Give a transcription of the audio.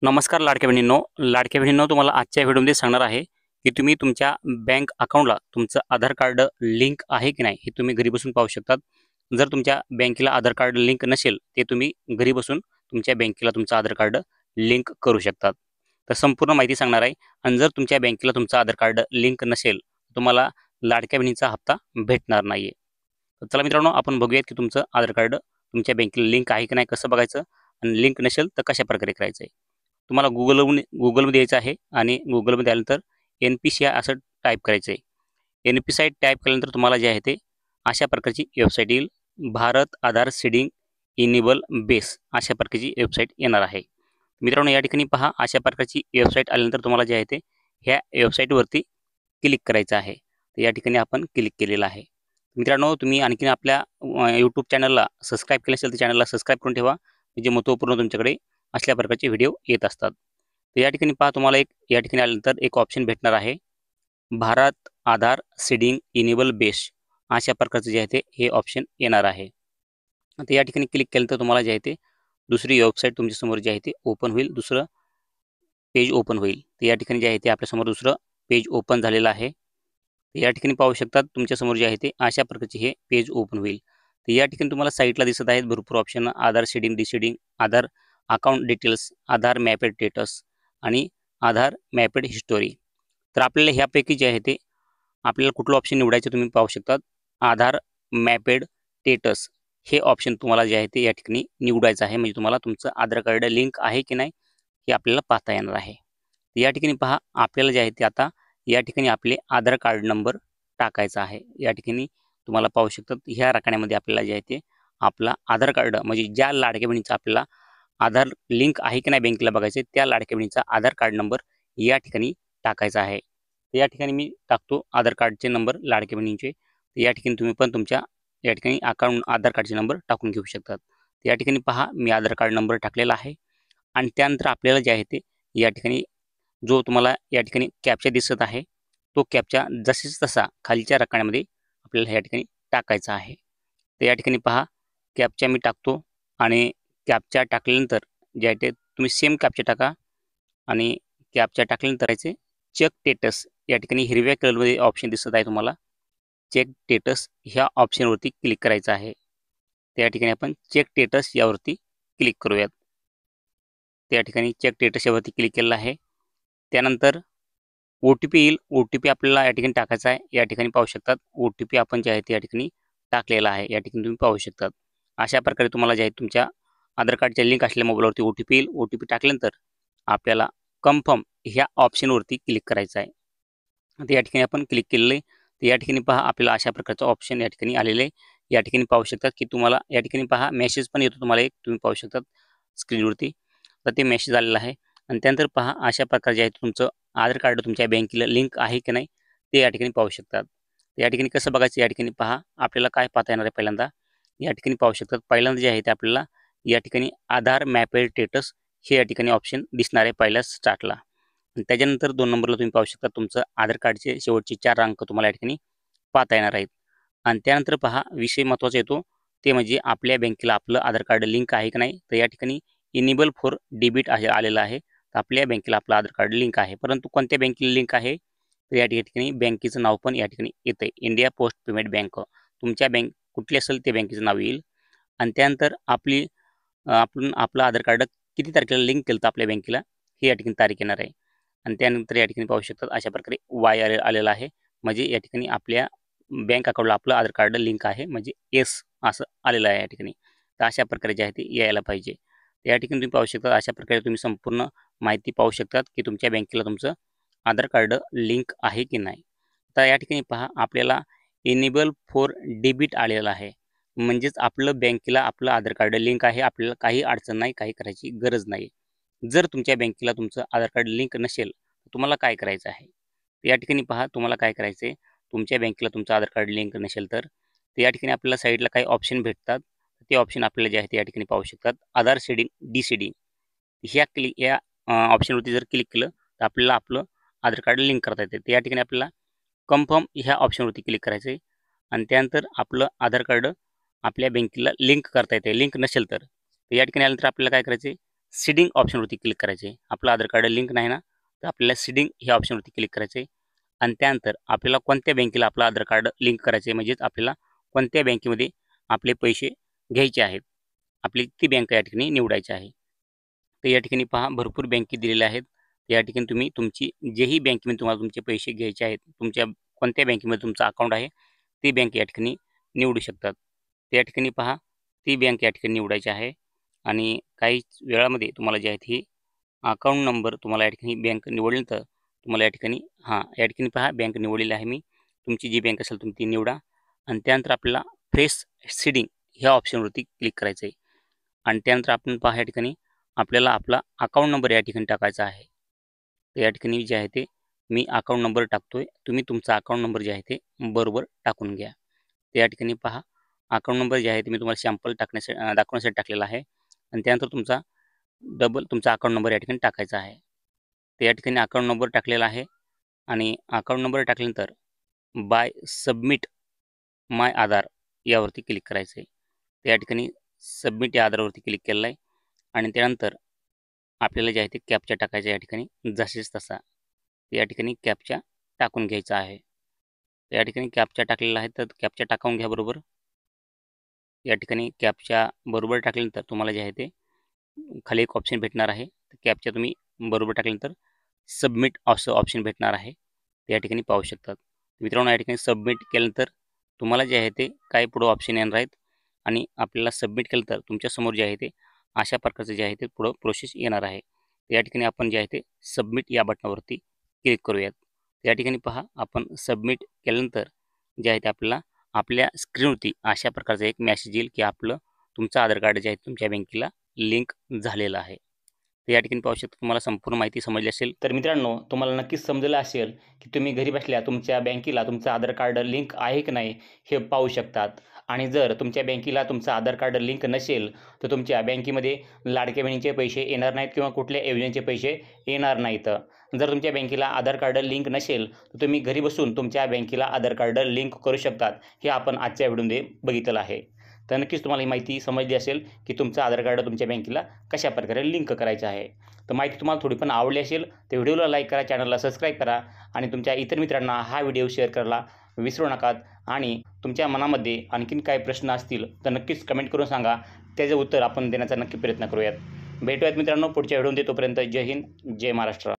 नमस्कार लाडक्या बहिणींनो तुम्हाला आजच्या व्हिडिओमध्ये सांगणार आहे की तुम्ही तुमच्या बँक अकाउंटला तुमचं आधार कार्ड लिंक आहे की नाही हे तुम्ही घरी बसून पाहू शकतात। जर तुमच्या बँकेला आधार कार्ड लिंक नसेल ते तुम्ही घरी बसून तुमच्या बँकेला तुमचं आधार कार्ड लिंक करू शकतात। तर संपूर्ण माहिती सांगणार आहे। आणि जर तुमच्या बँकेला तुमचं आधार कार्ड लिंक नसेल तुम्हाला लाडक्या बहिणीचा हप्ता भेटणार नाहीये। तर चला मित्रांनो आपण बघूयात की तुमचं आधार कार्ड तुमच्या बँकेला लिंक आहे की नाही कसं बघायचं आणि लिंक नसेल तर कशा प्रकारे करायचं आहे। तुम्हाला गुगलमध्ये यायचं आहे आणि गुगलमध्ये आल्यानंतर NPCI असं टाईप करायचं आहे। NPCI टाईप केल्यानंतर तुम्हाला जे आहे ते अशा प्रकारची वेबसाईट येईल। भारत आधार सीडिंग इनेबल बेस अशा प्रकारची वेबसाईट येणार आहे। मित्रांनो या ठिकाणी पहा अशा प्रकारची वेबसाईट आल्यानंतर तुम्हाला जे आहे ते ह्या वेबसाईटवरती क्लिक करायचं आहे। तर या ठिकाणी आपण क्लिक केलेलं आहे। मित्रांनो तुम्ही आणखीन आपल्या यूट्यूब चॅनलला सबस्क्राईब केलं असेल तर चॅनलला सबस्क्राईब करून ठेवा, म्हणजे महत्त्वपूर्ण तुमच्याकडे असल्या प्रकारचे व्हिडिओ येत असतात। तर या ठिकाणी पहा तुम्हाला या ठिकाणी आल्यानंतर एक ऑप्शन भेटणार आहे, भारत आधार सीडिंग इनेबल बेस अशा प्रकारचं जे आहे ते हे ऑप्शन येणार आहे। तर या ठिकाणी क्लिक केलं तर तुम्हाला जे आहे ते दुसरी वेबसाईट तुमच्यासमोर जे आहे ते ओपन होईल, दुसरं पेज ओपन होईल। तर या ठिकाणी जे आहे ते आपल्यासमोर दुसरं पेज ओपन झालेलं आहे। या ठिकाणी पाहू शकतात तुमच्यासमोर जे आहे ते अशा प्रकारचे हे पेज ओपन होईल। तर या ठिकाणी तुम्हाला साईटला दिसत आहेत भरपूर ऑप्शन, आधार सीडिंग डिसीडिंग, आधार अकाउंट डिटेल्स, आधार मॅपेड स्टेटस आणि आधार मॅपेड हिस्टोरी। तर आपल्याला ह्यापैकी जे आहे ते आपल्याला कुठलं ऑप्शन निवडायचं तुम्ही पाहू शकतात। आधार मॅपेड स्टेटस हे ऑप्शन तुम्हाला जे आहे ते या ठिकाणी निवडायचं आहे, म्हणजे तुम्हाला तुमचं आधार कार्ड लिंक आहे की नाही हे आपल्याला पाहता येणार आहे। या ठिकाणी पहा आपल्याला जे आहे ते आता या ठिकाणी आपले आधार कार्ड नंबर टाकायचा आहे। या ठिकाणी तुम्हाला पाहू शकतात ह्या रकान्यामध्ये आपल्याला जे आहे ते आपला आधार कार्ड, म्हणजे ज्या लाडक्या बहिणीचा आपल्याला आधार लिंक आहे की नाही बँकेला बघायचे त्या लाडक्या बहिणीचा आधार कार्ड नंबर या ठिकाणी टाकायचा आहे। तर या ठिकाणी मी टाकतो आधार कार्डचे नंबर लाडक्या बहिणींचे। या ठिकाणी तुम्ही पण तुमच्या या ठिकाणी अकाउंट आधार कार्डचे नंबर टाकून घेऊ शकतात। या ठिकाणी पहा मी आधार कार्ड नंबर टाकलेला आहे आणि त्यानंतर आपल्याला जे आहे ते या ठिकाणी जो तुम्हाला या ठिकाणी कॅप्चा दिसत आहे तो कॅप्चा जसेच तसा खालच्या रकान्यामध्ये आपल्याला या ठिकाणी टाकायचा आहे। तर या ठिकाणी पहा कॅप्चा मी टाकतो आणि कॅप्चा टाकल्यानंतर जे आहे ते तुम्ही सेम कॅप्चा टाका आणि कॅप्चा टाकल्यानंतर याचे चेक स्टेटस या ठिकाणी हिरव्या कलरमध्ये ऑप्शन दिसत आहे तुम्हाला, चेक स्टेटस ह्या ऑप्शनवरती क्लिक करायचं आहे। त्या ठिकाणी आपण चेक स्टेटस यावरती क्लिक करूयात। त्या ठिकाणी चेक स्टेटस यावरती क्लिक केलेलं आहे। त्यानंतर OTP येईल, OTP आपल्याला या ठिकाणी टाकायचा आहे। या ठिकाणी पाहू शकतात OTP आपण जे आहे ते या ठिकाणी टाकलेला आहे। या ठिकाणी तुम्ही पाहू शकतात अशा प्रकारे तुम्हाला जे आहे तुमच्या आधार कार्डच्या लिंक असलेल्या मोबाईलवरती OTP येईल। OTP टाकल्यानंतर आपल्याला कन्फर्म ह्या ऑप्शनवरती क्लिक करायचं आहे। आता या ठिकाणी आपण क्लिक केलेलं आहे। तर या ठिकाणी पहा आपल्याला अशा प्रकारचं ऑप्शन या ठिकाणी आलेलं आहे। या ठिकाणी पाहू शकतात की तुम्हाला या ठिकाणी पहा मेसेज पण येतो तुम्हाला एक, तुम्ही पाहू शकतात स्क्रीनवरती। तर ते मेसेज आलेला आहे आणि त्यानंतर पहा अशा प्रकारे जे आहे तुमचं आधार कार्ड तुमच्या बँकेला लिंक आहे की नाही ते या ठिकाणी पाहू शकतात। या ठिकाणी कसं बघायचं या ठिकाणी पहा आपल्याला काय पाहता येणार आहे पहिल्यांदा या ठिकाणी पाहू शकतात पहिल्यांदा जे आहे ते आपल्याला या ठिकाणी आधार मॅपेड स्टेटस हे या ठिकाणी ऑप्शन दिसणार आहे पहिल्या स्टार्टला। आणि त्याच्यानंतर 2 नंबरला तुम्ही पाहू शकता तुमचं आधार कार्डचे शेवटचे 4 अंक तुम्हाला या ठिकाणी पाहता येणार आहेत। आणि त्यानंतर पहा विषय महत्त्वाचा येतो ते म्हणजे आपल्या बँकेला आपलं आधार कार्ड लिंक आहे की नाही। तर या ठिकाणी इनेबल फॉर डेबिट आहे आलेलं आहे। तर आपल्या बँकेला आपलं आधार कार्ड लिंक आहे, परंतु कोणत्या बँकेला लिंक आहे तर या ठिकाणी बँकेचं नाव पण या ठिकाणी येतं आहे, इंडिया पोस्ट पेमेंट बँक। तुमच्या बँक कुठली असेल ते बँकेचं नाव येईल। आणि त्यानंतर आपण आपलं आधार कार्ड किती तारखेला लिंक केलं आपल्या बँकेला हे या ठिकाणी तारीख येणार आहे। आणि त्यानंतर या ठिकाणी पाहू शकतात अशा प्रकारे वाय आलेला आहे, म्हणजे या ठिकाणी आपल्या बँक अकाउंटला आपलं आधार कार्ड लिंक आहे, म्हणजे येस असं आलेलं आहे या ठिकाणी। तर अशा प्रकारे जे आहे ते यायला पाहिजे। या ठिकाणी तुम्ही पाहू शकता अशा प्रकारे तुम्ही संपूर्ण माहिती पाहू शकतात की तुमच्या बँकेला तुमचं आधार कार्ड लिंक आहे की नाही। तर या ठिकाणी पहा आपल्याला इनेबल फॉर डेबिट आलेलं आहे, म्हणजेच आपलं बँकेला आपलं आधार कार्ड लिंक आहे, आपल्याला काही अडचण नाही, काही करायची गरज नाही। जर तुमच्या बँकेला तुमचं आधार कार्ड लिंक नसेल तर तुम्हाला काय करायचं आहे या ठिकाणी पहा तुम्हाला काय करायचं आहे। तुमच्या बँकेला तुमचं आधार कार्ड लिंक नसेल तर या ठिकाणी आपल्याला साईडला काही ऑप्शन भेटतात, ते ऑप्शन आपल्याला जे आहे ते या ठिकाणी पाहू शकतात आधार सीडिंग डिसीडिंग या ऑप्शनवरती जर क्लिक केलं तर आपल्याला आपलं आधार कार्ड लिंक करता येते। तर या ठिकाणी आपल्याला कन्फर्म ह्या ऑप्शनवरती क्लिक करायचं आहे आणि त्यानंतर आपलं आधार कार्ड आपल्या बँकेला लिंक करता येते, लिंक नसेल तर या ठिकाणी आल्यानंतर आपल्याला काय करायचं आहे सीडिंग ऑप्शनवरती क्लिक करायचं आहे. आपलं आधार कार्ड लिंक नाही ना, तर आपल्याला सीडिंग ह्या ऑप्शनवरती क्लिक करायचं आहे. आणि त्यानंतर आपल्याला कोणत्या बँकेला आपलं आधार कार्ड लिंक करायचं आहे, म्हणजेच आपल्याला कोणत्या बँकेमध्ये आपले पैसे घ्यायचे आहेत, आपली ती बँक या ठिकाणी निवडायची आहे. तर या ठिकाणी पहा भरपूर बँके दिलेल्या आहेत. या ठिकाणी तुम्ही तुमची जेही बँकेमध्ये तुम्हाला तुमचे पैसे घ्यायचे आहेत, तुमच्या कोणत्या बँकेमध्ये तुमचं अकाउंट आहे, ती बँक या ठिकाणी निवडू शकतात. तर या ठिकाणी पहा ती बँक या ठिकाणी निवडायची आहे. आणि काही वेळामध्ये तुम्हाला जे आहेत ही अकाउंट नंबर तुम्हाला या ठिकाणी बँक निवडल्यानंतर तुम्हाला या ठिकाणी या ठिकाणी पहा बँक निवडलेली आहे मी. तुमची जी बँक असेल तुम्ही ती निवडा आणि त्यानंतर आपल्याला फ्रेश सीडिंग ह्या ऑप्शनवरती क्लिक करायचं आहे. आणि त्यानंतर आपण पहा या ठिकाणी आपल्याला आपला अकाउंट नंबर या ठिकाणी टाकायचा आहे. तर या ठिकाणी जे आहे ते मी अकाउंट नंबर टाकतोय. तुम्ही तुमचा अकाउंट नंबर जे आहे ते बरोबर टाकून घ्या. तर या ठिकाणी पहा अकाउंट नंबर जे आहे ते मी तुम्हाला सॅम्पल दाखवण्यासाठी टाकलेला आहे. आणि त्यानंतर तुमचा अकाउंट नंबर या ठिकाणी टाकायचा आहे. तर या ठिकाणी अकाउंट नंबर टाकलेला आहे आणि अकाउंट नंबर टाकल्यानंतर बाय सबमिट माय आधार यावरती क्लिक करायचं आहे. तर या ठिकाणी सबमिट या आधारावरती क्लिक केलेलं आहे. आणि त्यानंतर आपल्याला जे आहे ते कॅप्चा टाकायचा या ठिकाणी जसेच तसा. या ठिकाणी कॅप्चा टाकून घ्यायचा आहे. या ठिकाणी कॅप्चा टाकलेला आहे तर कॅप्चा टाकून घ्या बरोबर. या ठिकाणी कॅप्चा बरोबर टाकल्यानंतर तुम्हाला जे आहे ते खाली एक ऑप्शन भेटणार आहे. तर कॅप्चा तुम्ही बरोबर टाकल्यानंतर सबमिट असं ऑप्शन भेटणार आहे. या ठिकाणी पाहू शकतात मित्रांनो. या ठिकाणी सबमिट केल्यानंतर तुम्हाला जे आहे ते काय पुढं ऑप्शन येणार आहेत आणि आपल्याला सबमिट केलं तर तुमच्यासमोर जे आहे ते अशा प्रकारचं जे आहे ते पुढं प्रोसेस येणार आहे. या ठिकाणी आपण जे आहे ते सबमिट या बटनावरती क्लिक करूयात. या ठिकाणी पहा आपण सबमिट केल्यानंतर जे आहे ते आपल्याला आपल्या स्क्रीनवरती अशा प्रकारचा एक मेसेज येईल की तुमचं आधार कार्ड जे आहे तुमच्या बँकेला लिंक झालेलं आहे. तर या ठिकाणी पाहू शकता तुम्हाला संपूर्ण माहिती समजली असेल. तर मित्रांनो तुम्हाला नक्कीच समजलं असेल की तुम्ही घरी बसल्या तुमच्या बँकेला तुमचं आधार कार्ड लिंक आहे की नाही हे पाहू शकतात. आणि जर तुमच्या बँकेला तुमचं आधार कार्ड लिंक नसेल तर तुमच्या बँकेमध्ये लाडक्या बहिणीचे पैसे येणार नाहीत किंवा कुठल्या योजनेचे पैसे येणार नाहीत. जर तुमच्या बँकेला आधार कार्ड लिंक नसेल तर तुम्ही घरी बसून तुमच्या बँकेला आधार कार्ड लिंक करू शकतात. हे आपण आजच्या व्हिडिओमध्ये बघितलं आहे. तर नक्कीच तुम्हाला ही माहिती समजली असेल की तुमचं आधार कार्ड तुमच्या बँकेला कशा प्रकारे लिंक करायचं आहे. तर माहिती तुम्हाला थोडी पण आवडली असेल तर व्हिडिओला लाईक करा, चॅनलला सबस्क्राईब करा आणि तुमच्या इतर मित्रांना हा व्हिडिओ शेअर करायला विसरू नका. आणि तुमच्या मनामध्ये आणखीन काही प्रश्न असतील तर नक्कीच कमेंट करून सांगा. त्याचे उत्तर आपण देण्याचा नक्की प्रयत्न करूयात. भेटूयात मित्रांनो पुढच्या व्हिडिओमध्ये. तोपर्यंत जय हिंद, जय महाराष्ट्र.